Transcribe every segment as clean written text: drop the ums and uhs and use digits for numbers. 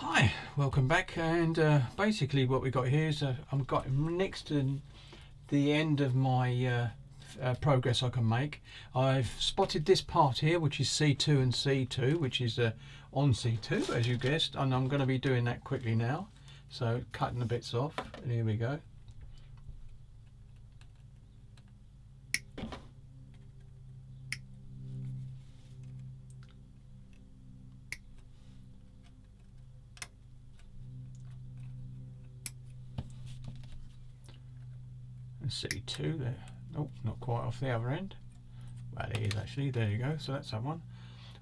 Hi, welcome back. And basically what we got here is I'm got next to the end of my progress I can make. I've spotted this part here, which is C2 and C2, which is on C2 as you guessed, and I'm going to be doing that quickly now. So cutting the bits off, and here we go. And C2 there. Nope, not quite off the other end. Well, it is actually. There you go. So that's that one.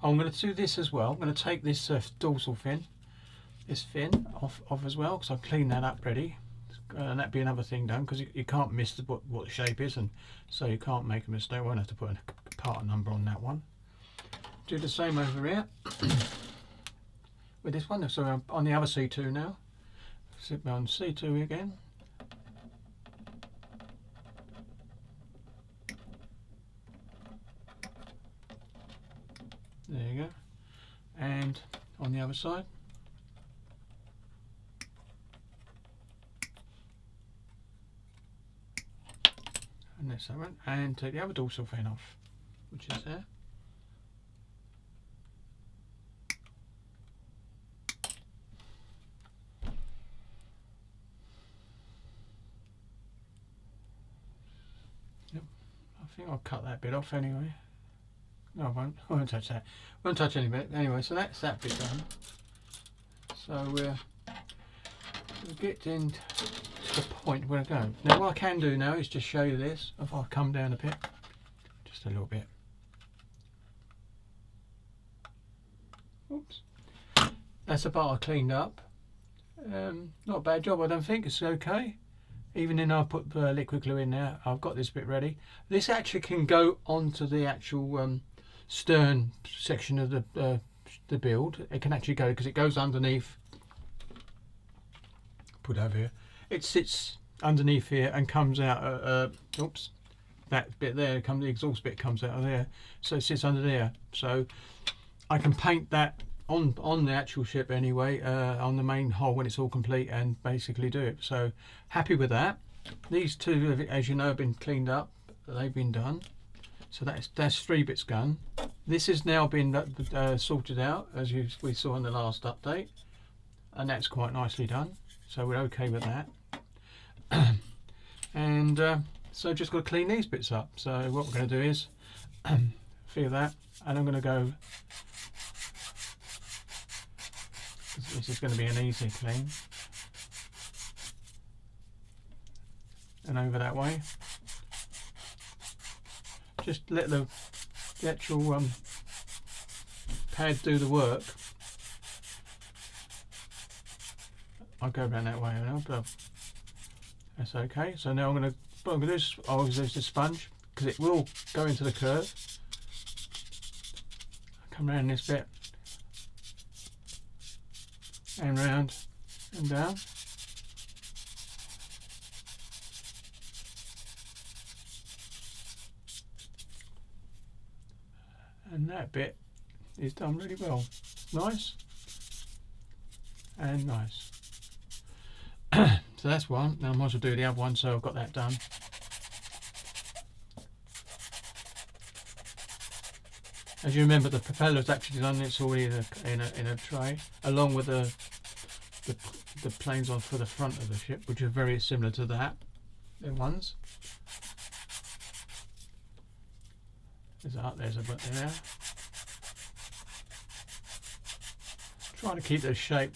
I'm going to do this as well. I'm going to take this dorsal fin, this fin off as well, because I've cleaned that up ready, and that'd be another thing done, because you can't miss what the shape is, and so you can't make a mistake. I won't have to put a part number on that one. Do the same over here with this one. So I'm on the other C2 now. Sit on C2 again. There you go. And on the other side. And that's that one. And take the other dorsal fin off, which is there. Yep. I think I'll cut that bit off anyway. No, I won't touch that. Won't touch any bit. Anyway, so that's that bit done. So we'll get into the point where I go. Now what I can do now is just show you this. If I come down a bit, just a little bit. Oops. That's the part I cleaned up. Not a bad job, I don't think. It's okay. Even then I put liquid glue in there. I've got this bit ready. This actually can go onto the actual stern section of the build. It can actually go, because it goes underneath. Put over here. It sits underneath here and comes out. Oops, that bit there. The exhaust bit comes out of there, so it sits under there. So I can paint that on the actual ship anyway, on the main hull when it's all complete, and basically do it. So happy with that. These two, as you know, have been cleaned up. They've been done. So that's 3 bits gone. This has now been sorted out, as we saw in the last update, and that's quite nicely done. So we're okay with that. And so just got to clean these bits up. So what we're going to do is feel that, and I'm going to go. This is going to be an easy clean, and over that way. Just let the actual pad do the work. I'll go around that way now, but that's okay. So now I'm going to, what I'm going to do is I'll use the sponge, because it will go into the curve. Come around this bit, and round and down. And that bit is done really well. Nice and nice. So that's one. Now I might as well do the other one, so I've got that done. As you remember, the propeller's actually done. It's already in a tray, along with the planes on for the front of the ship, which are very similar to that. The ones. There's a bit there. Trying to keep the shape.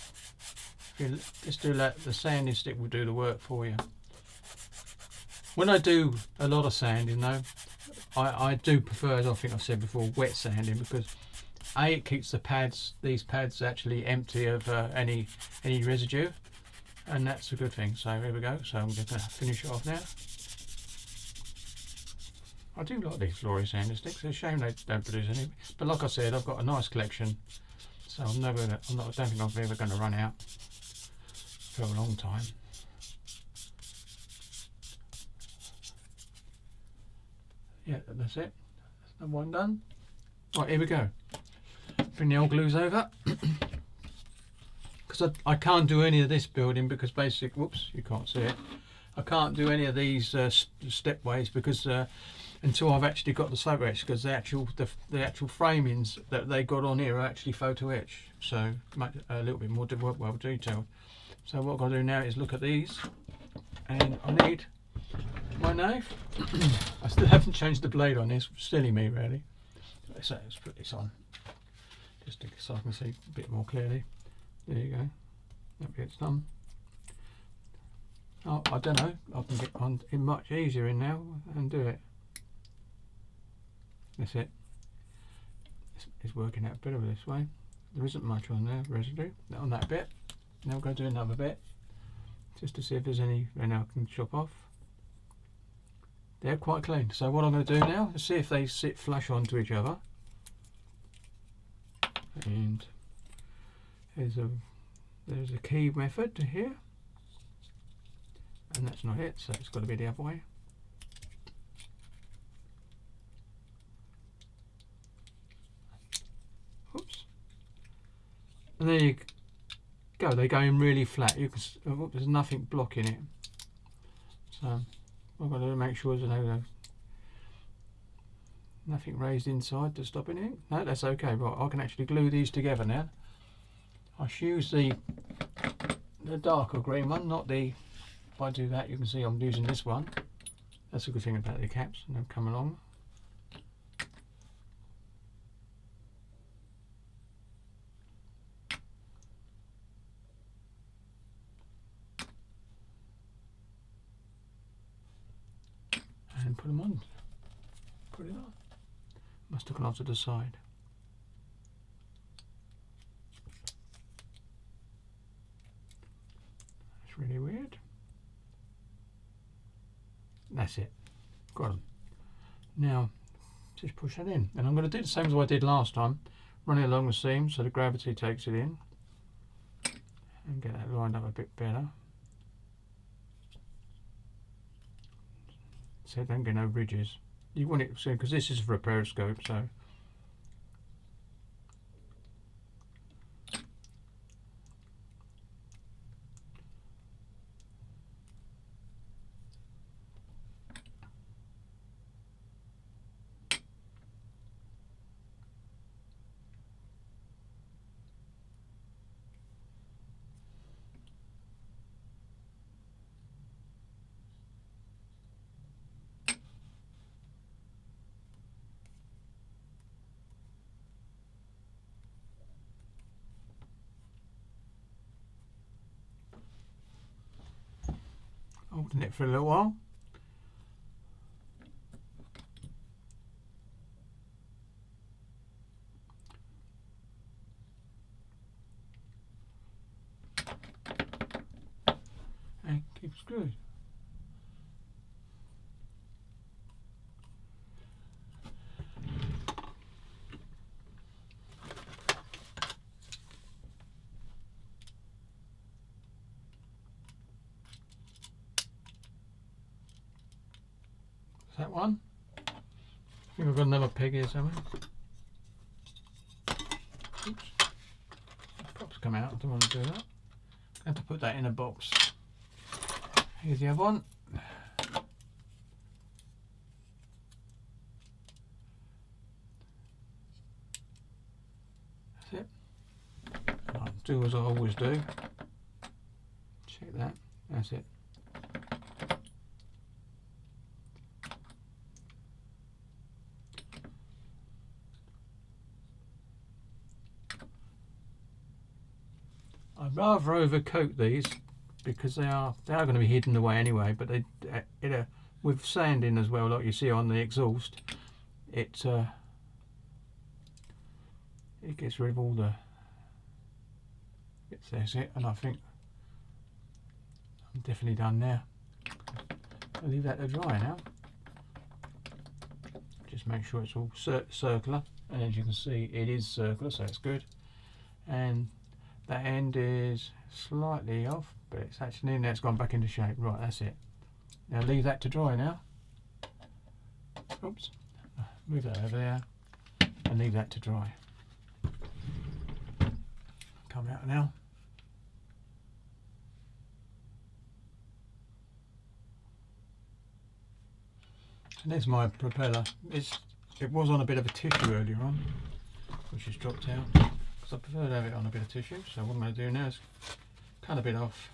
Just do that. The sanding stick will do the work for you. When I do a lot of sanding, though, I do prefer, as I think I've said before, wet sanding, because A, it keeps these pads actually empty of any residue, and that's a good thing. So here we go. So I'm going to finish it off now. I do like these Glory sanding sticks. It's a shame they don't produce any. But like I said, I've got a nice collection, so I don't think I'm ever going to run out for a long time. Yeah, that's it. That's number one done. Right, here we go. Bring the old glues over. because I can't do any of this building because basically, whoops, you can't see it. I can't do any of these stepways because until I've actually got the slope etch, because the actual framings that they got on here are actually photo etched, so much, a little bit more well detailed. So what I've got to do now is look at these, and I need my knife. I still haven't changed the blade on this, silly me really. So let's put this on, just so I can see a bit more clearly. There you go, that bit's done. Oh, I don't know, I can get on in much easier in now and do it. That's it. It's working out better this way. There isn't much on there, residue, on that bit. Now we're going to do another bit, just to see if there's any, and I can chop off. They're quite clean. So what I'm going to do now is see if they sit flush onto each other. And there's a key method to here. And that's not it, so it's got to be the other way. Oops. And there you go, they go in really flat. You can, oh, there's nothing blocking it. So I've got to make sure there's nothing raised inside to stop it. No, that's okay. Right, I can actually glue these together now. I should use the darker green one, not the. If I do that, you can see I'm using this one. That's a good thing about the caps, and they'll come along. And put them on. Put it on. Must have gone off to the side. That's really weird. That's it. Got them. Now, just push that in. And I'm going to do the same as I did last time. Run it along the seam so the gravity takes it in. And get that lined up a bit better. So don't get no ridges. You want it soon because this is for a periscope, so. Holding it for a little while. And keep screwed. That one. I think I've got another peg here somewhere. Oops. Props come out, I don't want to do that. I have to put that in a box. Here's the other one. That's it. I'll do as I always do. Check that. That's it. I'd rather overcoat these because they are going to be hidden away anyway. But they with sanding as well, like you see on the exhaust, it gets rid of all the bits. That's it, and I think I'm definitely done now. I'll leave that to dry now. Just make sure it's all circular, and as you can see, it is circular, so it's good. And that end is slightly off, but it's actually now it's gone back into shape. Right, that's it. Now leave that to dry now. Oops. Move that over there and leave that to dry. Come out now. And there's my propeller. It was on a bit of a tissue earlier on, which has dropped out, because I prefer to have it on a bit of tissue. So what I'm going to do now is cut a bit off,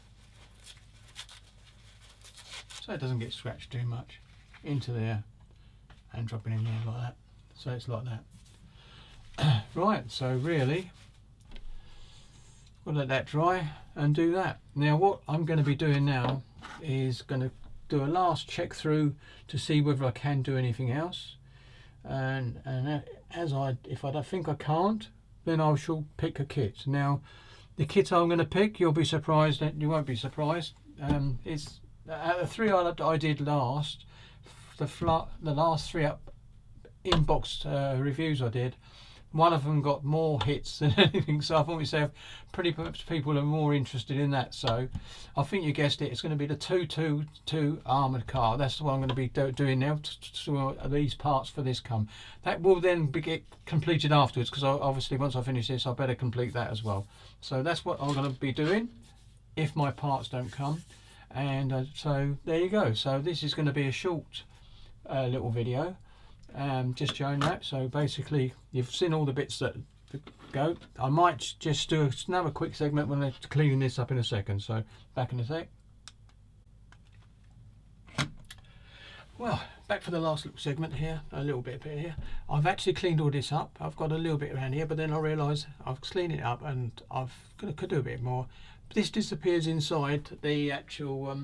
so it doesn't get scratched too much, into there and drop it in there like that. So it's like that. Right, so really we'll let that dry and do that. Now what I'm going to be doing now is going to do a last check through to see whether I can do anything else, and if I don't think I can't, then I shall pick a kit. Now the kit I'm going to pick, you'll be surprised, you won't be surprised, it's out of the 3 I did last, the last 3 up inbox reviews I did, one of them got more hits than anything, so I thought myself, pretty much people are more interested in that. So I think you guessed it, it's going to be the 222 armoured car. That's what I'm going to be doing now, these parts for this come. That will then get completed afterwards, because obviously once I finish this I better complete that as well. So that's what I'm going to be doing if my parts don't come. And so there you go. So this is going to be a short little video, just showing that. So basically you've seen all the bits that go. I might just do another quick segment when I'm cleaning this up in a second. So back in a sec. Well, back for the last little segment here, a little bit here. I've actually cleaned all this up. I've got a little bit around here, but then I realised I've cleaned it up and could do a bit more. This disappears inside the actual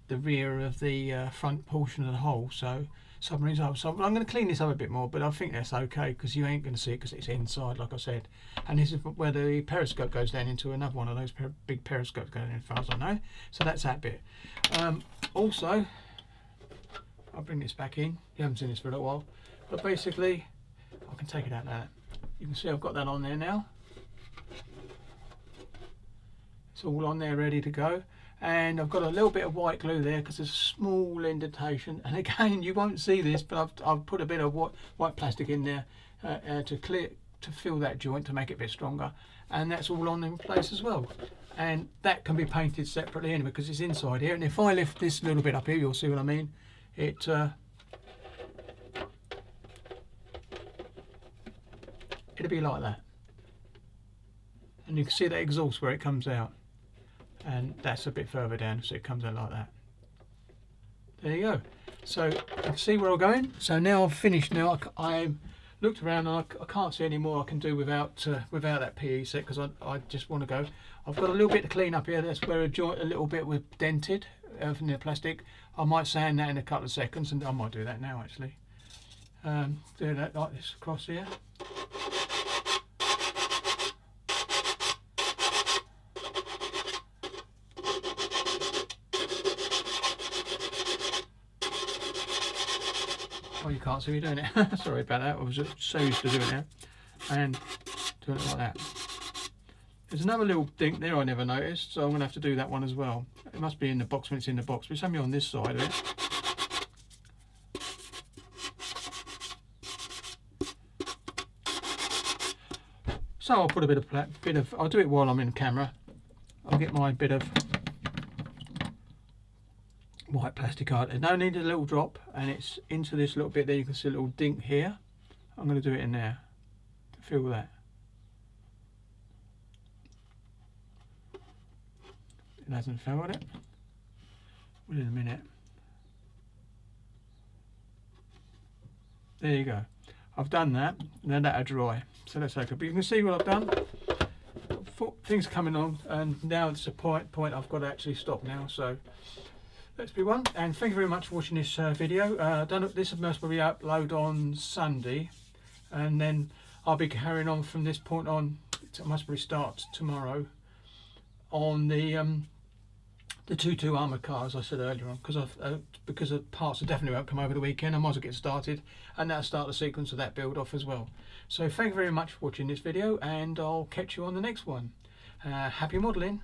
the rear of the front portion of the hull, so submarines up. So I'm going to clean this up a bit more, but I think that's okay, because you ain't going to see it because it's inside, like I said. And this is where the periscope goes down into another one of those big periscopes going in, as far as I know. So that's that bit. Also, I'll bring this back in. You haven't seen this for a little while, but basically I can take it out now. You can see I've got that on there now. It's all on there ready to go, and I've got a little bit of white glue there because there's a small indentation, and again you won't see this, but I've put a bit of white plastic in there to fill that joint to make it a bit stronger, and that's all on in place as well. And that can be painted separately anyway because it's inside here. And if I lift this little bit up here, you'll see what I mean. It'll be like that, and you can see that exhaust where it comes out, and that's a bit further down, so it comes out like that. There you go. So you can see where I'm going. So now I've finished. Now I looked around and I can't see any more I can do without that PE set, because I just want to go. I've got a little bit to clean up here. That's where a joint a little bit was dented from the plastic. I might sand that in a couple of seconds, and I might do that now actually. Do that like this across here. Oh, you can't see me doing it. Sorry about that. I was so used to doing it, and doing it like that. There's another little dink there I never noticed, so I'm going to have to do that one as well. It must be in the box when it's in the box, but it's only on this side of it. So I'll put a bit of I'll do it while I'm in camera. I'll get my bit of white plastic card. It only needs a little drop, and it's into this little bit there. You can see a little dink here. I'm going to do it in there to feel that. It hasn't felt it. Within a minute. There you go. I've done that. Now that'll dry. So that's okay. But you can see what I've done. Things are coming on, and now it's a point I've got to actually stop now. So let's be one. And thank you very much for watching this video. This must be upload on Sunday, and then I'll be carrying on from this point on. It must be start tomorrow on the 222 armoured car, as I said earlier on, because the parts are definitely won't come over the weekend. I might as well get started, and that'll start the sequence of that build off as well. So thank you very much for watching this video, and I'll catch you on the next one. Happy modelling.